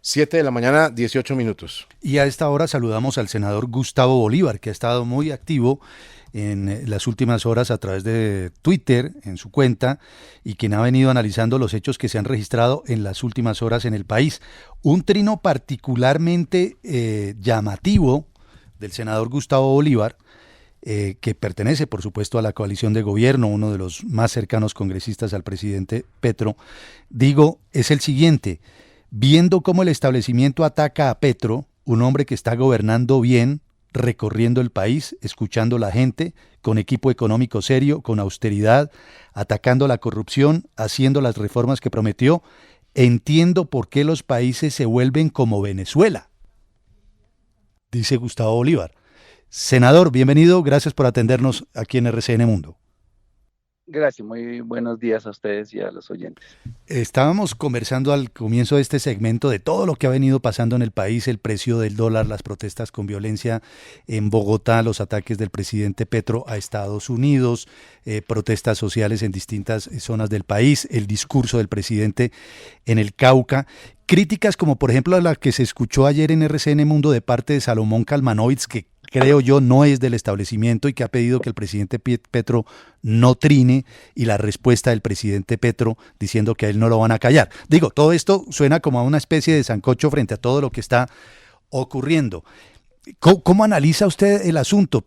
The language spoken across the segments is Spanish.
7 de la mañana, 18 minutos. Y a esta hora saludamos al senador Gustavo Bolívar, que ha estado muy activo en las últimas horas a través de Twitter, en su cuenta, y quien ha venido analizando los hechos que se han registrado en las últimas horas en el país. Un trino particularmente llamativo del senador Gustavo Bolívar, que pertenece, por supuesto, a la coalición de gobierno, uno de los más cercanos congresistas al presidente Petro, es el siguiente: viendo cómo el establecimiento ataca a Petro, un hombre que está gobernando bien, recorriendo el país, escuchando a la gente, con equipo económico serio, con austeridad, atacando la corrupción, haciendo las reformas que prometió, entiendo por qué los países se vuelven como Venezuela, dice Gustavo Bolívar. Senador, bienvenido, gracias por atendernos aquí en RCN Mundo. Gracias, muy buenos días a ustedes y a los oyentes. Estábamos conversando al comienzo de este segmento de todo lo que ha venido pasando en el país, el precio del dólar, las protestas con violencia en Bogotá, los ataques del presidente Petro a Estados Unidos, protestas sociales en distintas zonas del país, el discurso del presidente en el Cauca. Críticas como por ejemplo la que se escuchó ayer en RCN Mundo de parte de Salomón Kalmanovitz, que creo yo no es del establecimiento y que ha pedido que el presidente Petro no trine, y la respuesta del presidente Petro diciendo que a él no lo van a callar. Digo, todo esto suena como a una especie de sancocho frente a todo lo que está ocurriendo. ¿Cómo analiza usted el asunto?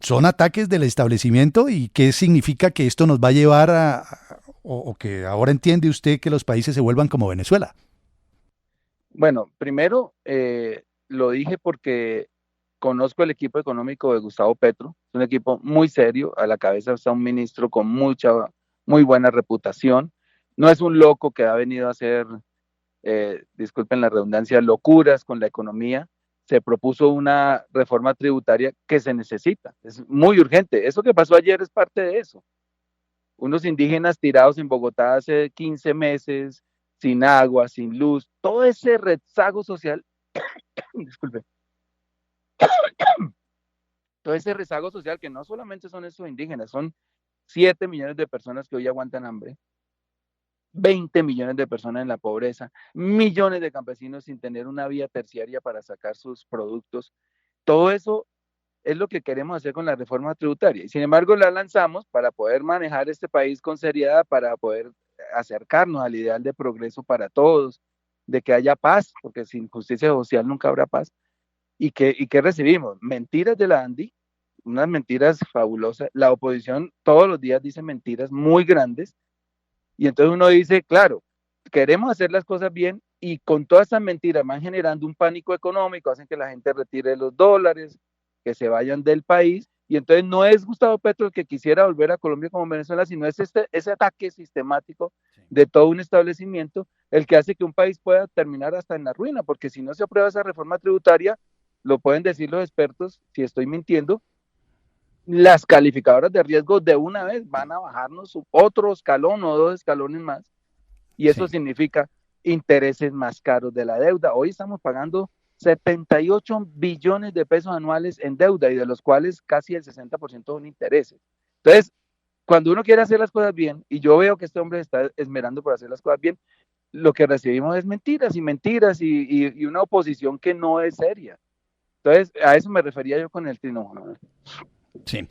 ¿Son ataques del establecimiento y qué significa que esto nos va a llevar o que ahora entiende usted que los países se vuelvan como Venezuela? Bueno, primero lo dije porque conozco el equipo económico de Gustavo Petro, es un equipo muy serio, a la cabeza está un ministro con muy buena reputación, no es un loco que ha venido a hacer, disculpen la redundancia, locuras con la economía. Se propuso una reforma tributaria que se necesita, es muy urgente. Eso que pasó ayer es parte de eso. Unos indígenas tirados en Bogotá hace 15 meses, sin agua, sin luz, todo ese rezago social, disculpe, todo ese rezago social que no solamente son esos indígenas, son 7 millones de personas que hoy aguantan hambre, 20 millones de personas en la pobreza, millones de campesinos sin tener una vía terciaria para sacar sus productos. Todo eso es lo que queremos hacer con la reforma tributaria. Y sin embargo, la lanzamos para poder manejar este país con seriedad, para poder acercarnos al ideal de progreso para todos, de que haya paz, porque sin justicia social nunca habrá paz. ¿Y qué recibimos? Mentiras de la ANDI, unas mentiras fabulosas. La oposición todos los días dice mentiras muy grandes. Y entonces uno dice, claro, queremos hacer las cosas bien y con todas estas mentiras van generando un pánico económico, hacen que la gente retire los dólares, que se vayan del país. Y entonces no es Gustavo Petro el que quisiera volver a Colombia como Venezuela, sino es ese ataque sistemático de todo un establecimiento el que hace que un país pueda terminar hasta en la ruina, porque si no se aprueba esa reforma tributaria, lo pueden decir los expertos, si estoy mintiendo, las calificadoras de riesgo de una vez van a bajarnos otro escalón o 2 escalones más, y eso significa intereses más caros de la deuda. Hoy estamos pagando 78 billones de pesos anuales en deuda, y de los cuales casi el 60% son intereses. Entonces, cuando uno quiere hacer las cosas bien, y yo veo que este hombre está esmerando por hacer las cosas bien, lo que recibimos es mentiras y mentiras y una oposición que no es seria. Entonces, a eso me refería yo con el trino. Sí,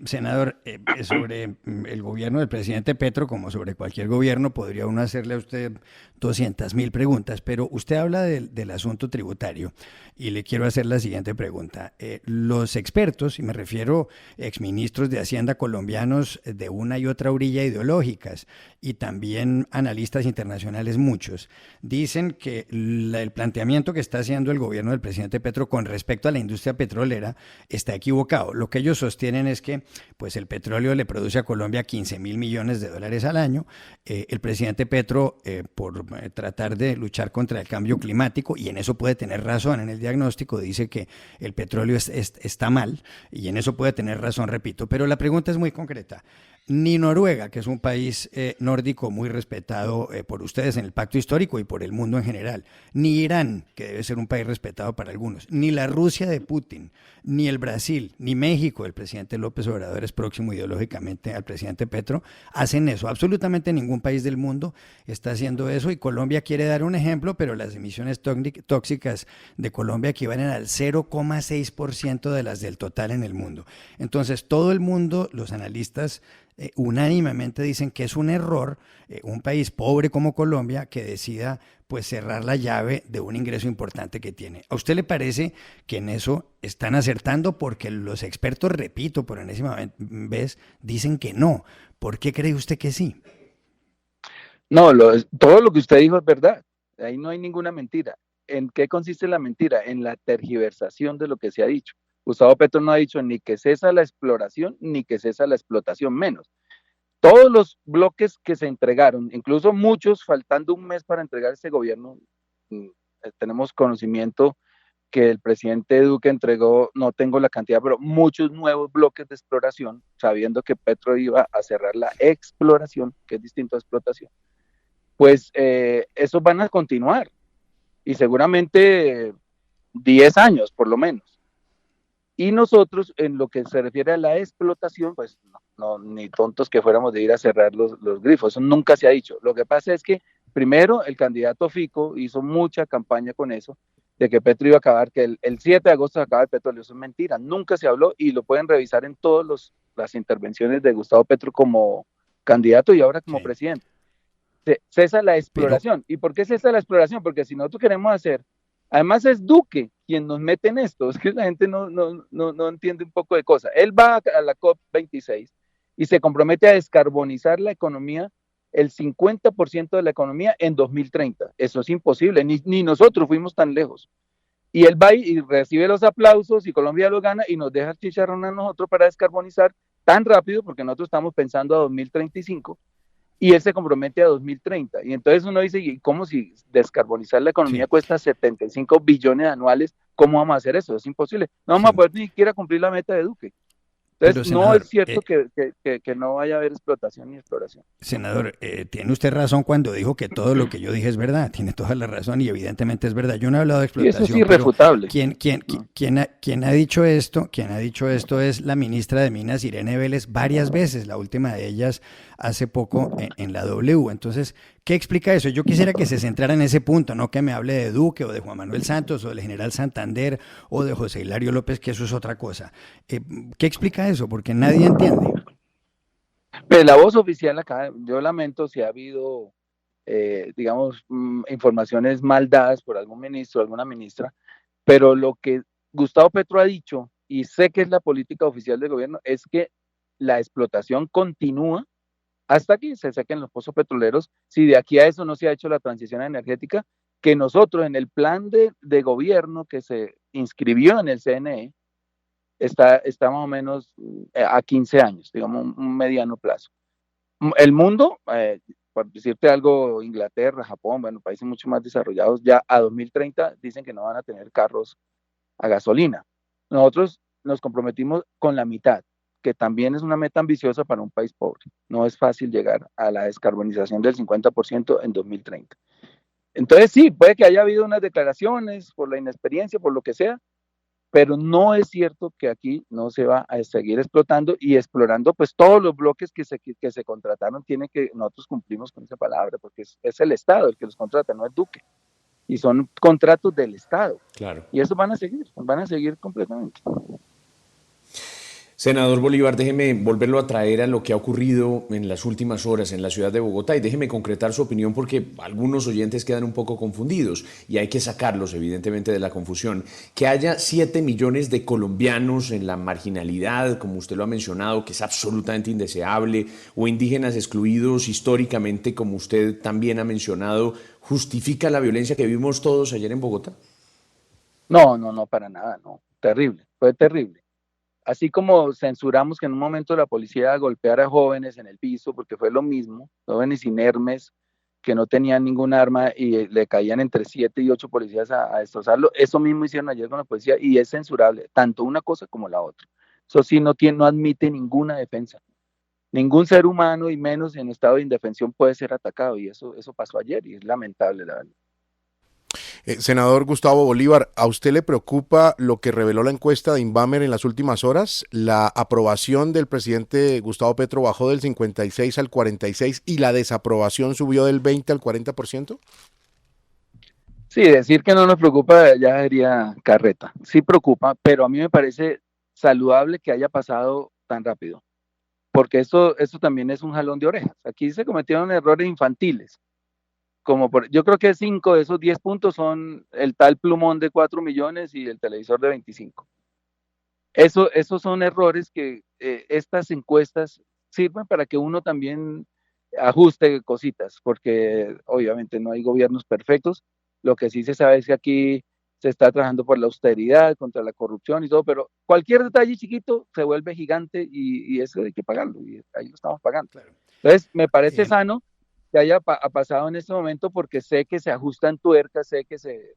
senador, sobre el gobierno del presidente Petro, como sobre cualquier gobierno, podría uno hacerle a usted 200.000 preguntas, pero usted habla del asunto tributario y le quiero hacer la siguiente pregunta. Los expertos, y me refiero exministros de Hacienda colombianos de una y otra orilla ideológicas, y también analistas internacionales muchos, dicen que el planteamiento que está haciendo el gobierno del presidente Petro con respecto a la industria petrolera está equivocado. Lo que ellos sostienen es que pues el petróleo le produce a Colombia 15.000 millones de dólares al año. El presidente Petro, por tratar de luchar contra el cambio climático, y en eso puede tener razón en el diagnóstico, dice que el petróleo está mal, y en eso puede tener razón, repito. Pero la pregunta es muy concreta. ni Noruega, que es un país nórdico muy respetado por ustedes en el pacto histórico y por el mundo en general, ni Irán, que debe ser un país respetado para algunos, ni la Rusia de Putin, ni el Brasil, ni México, el presidente López Obrador es próximo ideológicamente al presidente Petro, hacen eso. Absolutamente ningún país del mundo está haciendo eso y Colombia quiere dar un ejemplo, pero las emisiones tóxicas de Colombia equivalen al 0,6% de las del total en el mundo. Entonces, todo el mundo, los analistas, unánimemente dicen que es un error un país pobre como Colombia que decida pues cerrar la llave de un ingreso importante que tiene. ¿A usted le parece que en eso están acertando? Porque los expertos, repito, por enésima vez, dicen que no. ¿Por qué cree usted que sí? No, todo lo que usted dijo es verdad. Ahí no hay ninguna mentira. ¿En qué consiste la mentira? En la tergiversación de lo que se ha dicho. Gustavo Petro no ha dicho ni que cesa la exploración ni que cesa la explotación, menos. Todos los bloques que se entregaron, incluso muchos faltando un mes para entregar este gobierno, tenemos conocimiento que el presidente Duque entregó, no tengo la cantidad, pero muchos nuevos bloques de exploración, sabiendo que Petro iba a cerrar la exploración, que es distinto a explotación. Pues esos van a continuar y seguramente 10 años por lo menos. Y nosotros, en lo que se refiere a la explotación, pues no, ni tontos que fuéramos de ir a cerrar los grifos, eso nunca se ha dicho. Lo que pasa es que, primero, el candidato Fico hizo mucha campaña con eso, de que Petro iba a acabar, que el 7 de agosto se acaba el petróleo. Eso es mentira, nunca se habló y lo pueden revisar en todas las intervenciones de Gustavo Petro como candidato y ahora como presidente. Cesa la exploración. ¿Y por qué cesa la exploración? Porque si nosotros queremos hacer, además es Duque quien nos mete en esto, es que la gente no entiende un poco de cosas. Él va a la COP26 y se compromete a descarbonizar la economía, el 50% de la economía en 2030. Eso es imposible, ni nosotros fuimos tan lejos. Y él va y recibe los aplausos y Colombia lo gana y nos deja el chicharrón a nosotros para descarbonizar tan rápido, porque nosotros estamos pensando a 2035 y él se compromete a 2030. Y entonces uno dice, ¿y cómo si descarbonizar la economía cuesta 75 billones anuales? ¿Cómo vamos a hacer eso? Es imposible. No vamos a poder ni siquiera cumplir la meta de Duque. Entonces, senador, no es cierto que no vaya a haber explotación ni exploración. Senador, tiene usted razón cuando dijo que todo lo que yo dije es verdad. Tiene toda la razón y evidentemente es verdad. Yo no he hablado de explotación. Y eso es irrefutable. ¿Quién ha dicho esto? Quien ha dicho esto es la ministra de Minas, Irene Vélez, varias veces. La última de ellas hace poco en la W. Entonces, ¿qué explica eso? Yo quisiera que se centrara en ese punto, no que me hable de Duque o de Juan Manuel Santos o del general Santander o de José Hilario López, que eso es otra cosa. ¿Qué explica eso? Porque nadie entiende. Pues la voz oficial acá, yo lamento si ha habido, digamos, informaciones mal dadas por algún ministro, alguna ministra, pero lo que Gustavo Petro ha dicho, y sé que es la política oficial del gobierno, es que la explotación continúa hasta que se sequen los pozos petroleros. Si de aquí a eso no se ha hecho la transición energética, que nosotros en el plan de gobierno que se inscribió en el CNE, está más o menos a 15 años, digamos un mediano plazo. El mundo, por decirte algo, Inglaterra, Japón, bueno, países mucho más desarrollados, ya a 2030 dicen que no van a tener carros a gasolina. Nosotros nos comprometimos con la mitad, que también es una meta ambiciosa para un país pobre. No es fácil llegar a la descarbonización del 50% en 2030. Entonces sí, puede que haya habido unas declaraciones por la inexperiencia, por lo que sea, pero no es cierto que aquí no se va a seguir explotando y explorando pues todos los bloques que se contrataron. Nosotros cumplimos con esa palabra, porque es el Estado el que los contrata, no es Duque. Y son contratos del Estado. Claro. Y eso van a seguir completamente. Senador Bolívar, déjeme volverlo a traer a lo que ha ocurrido en las últimas horas en la ciudad de Bogotá y déjeme concretar su opinión porque algunos oyentes quedan un poco confundidos y hay que sacarlos evidentemente de la confusión. Que haya 7 millones de colombianos en la marginalidad, como usted lo ha mencionado, que es absolutamente indeseable, o indígenas excluidos históricamente, como usted también ha mencionado, ¿justifica la violencia que vimos todos ayer en Bogotá? No, para nada, no. Terrible, fue terrible. Así como censuramos que en un momento la policía golpeara a jóvenes en el piso, porque fue lo mismo, jóvenes inermes que no tenían ningún arma y le caían entre 7 y 8 policías a destrozarlo, eso mismo hicieron ayer con la policía y es censurable, tanto una cosa como la otra. Eso sí no admite ninguna defensa. Ningún ser humano, y menos en estado de indefensión, puede ser atacado, y eso pasó ayer y es lamentable, la verdad. Senador Gustavo Bolívar, ¿a usted le preocupa lo que reveló la encuesta de Inbamer en las últimas horas? La aprobación del presidente Gustavo Petro bajó del 56 al 46 y la desaprobación subió del 20 al 40%. Sí, decir que no nos preocupa ya sería carreta. Sí preocupa, pero a mí me parece saludable que haya pasado tan rápido, porque esto también es un jalón de orejas. Aquí se cometieron errores infantiles, yo creo que 5 de esos 10 puntos son el tal plumón de 4 millones y el televisor de 25. Esos son errores que estas encuestas sirven para que uno también ajuste cositas, porque obviamente no hay gobiernos perfectos. Lo que sí se sabe es que aquí se está trabajando por la austeridad, contra la corrupción y todo, pero cualquier detalle chiquito se vuelve gigante y eso hay que pagarlo, y ahí lo estamos pagando. Entonces, me parece sano que haya pasado en este momento, porque sé que se ajustan tuercas, sé que se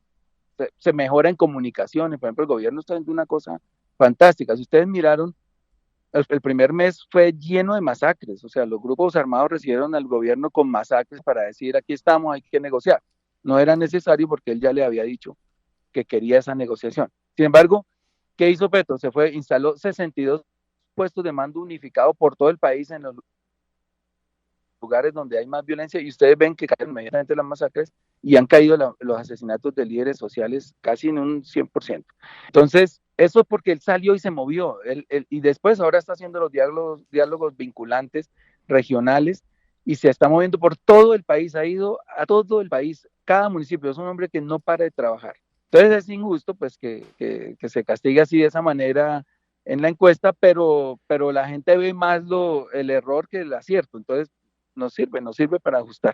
mejora en comunicaciones. Por ejemplo, el gobierno está haciendo una cosa fantástica. Si ustedes miraron, el primer mes fue lleno de masacres, o sea, los grupos armados recibieron al gobierno con masacres para decir, aquí estamos, hay que negociar. No era necesario porque él ya le había dicho que quería esa negociación. Sin embargo, ¿qué hizo Petro? Instaló 62 puestos de mando unificado por todo el país en los lugares donde hay más violencia, y ustedes ven que caen inmediatamente las masacres y han caído los asesinatos de líderes sociales casi en un 100%. Entonces, eso es porque él salió y se movió, y después ahora está haciendo los diálogos vinculantes regionales, y se está moviendo por todo el país, ha ido a todo el país, cada municipio. Es un hombre que no para de trabajar. Entonces es injusto pues que se castigue así de esa manera en la encuesta, pero la gente ve más el error que el acierto. Entonces nos sirve para ajustar.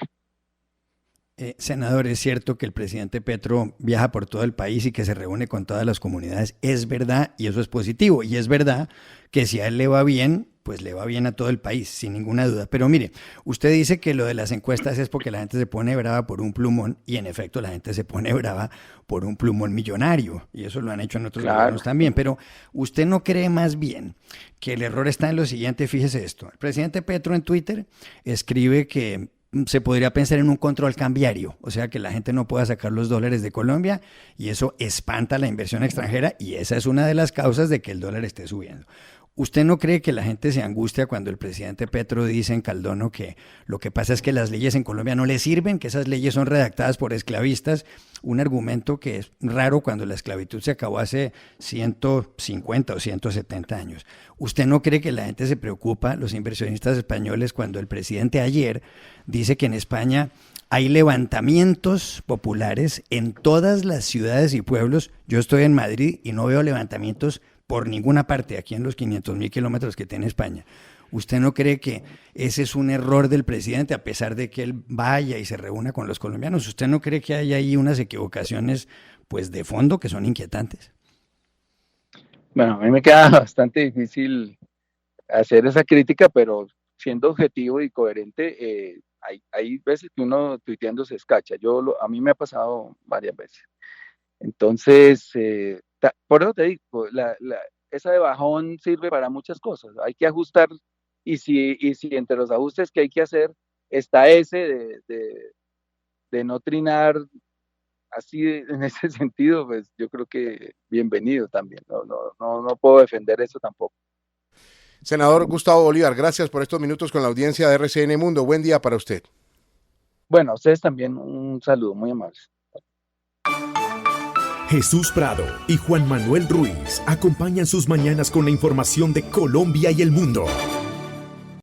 Senador, es cierto que el presidente Petro viaja por todo el país y que se reúne con todas las comunidades. Es verdad, y eso es positivo. Y es verdad que si a él le va bien, pues le va bien a todo el país, sin ninguna duda. Pero mire, usted dice que lo de las encuestas es porque la gente se pone brava por un plumón, y en efecto la gente se pone brava por un plumón millonario, y eso lo han hecho en otros gobiernos también. Pero ¿usted no cree más bien que el error está en lo siguiente? Fíjese esto. El presidente Petro en Twitter escribe que se podría pensar en un control cambiario, o sea, que la gente no pueda sacar los dólares de Colombia, y eso espanta la inversión extranjera, y esa es una de las causas de que el dólar esté subiendo. ¿Usted no cree que la gente se angustia cuando el presidente Petro dice en Caldono que lo que pasa es que las leyes en Colombia no le sirven, que esas leyes son redactadas por esclavistas? Un argumento que es raro cuando la esclavitud se acabó hace 150 o 170 años. ¿Usted no cree que la gente se preocupa, los inversionistas españoles, cuando el presidente ayer dice que en España hay levantamientos populares en todas las ciudades y pueblos? Yo estoy en Madrid y no veo levantamientos por ninguna parte, aquí en los 500.000 kilómetros que tiene España. ¿Usted no cree que ese es un error del presidente, a pesar de que él vaya y se reúna con los colombianos? ¿Usted no cree que hay ahí unas equivocaciones pues de fondo que son inquietantes? Bueno, a mí me queda bastante difícil hacer esa crítica, pero siendo objetivo y coherente, hay veces que uno tuiteando se escacha. A mí me ha pasado varias veces. Entonces, por eso te digo, esa de bajón sirve para muchas cosas. Hay que ajustar, y si entre los ajustes que hay que hacer está ese de no trinar así en ese sentido, pues yo creo que bienvenido también. No puedo defender eso tampoco. Senador Gustavo Bolívar, gracias por estos minutos con la audiencia de RCN Mundo. Buen día para usted. Bueno, a ustedes también un saludo, muy amables. Jesús Prado y Juan Manuel Ruiz acompañan sus mañanas con la información de Colombia y el mundo.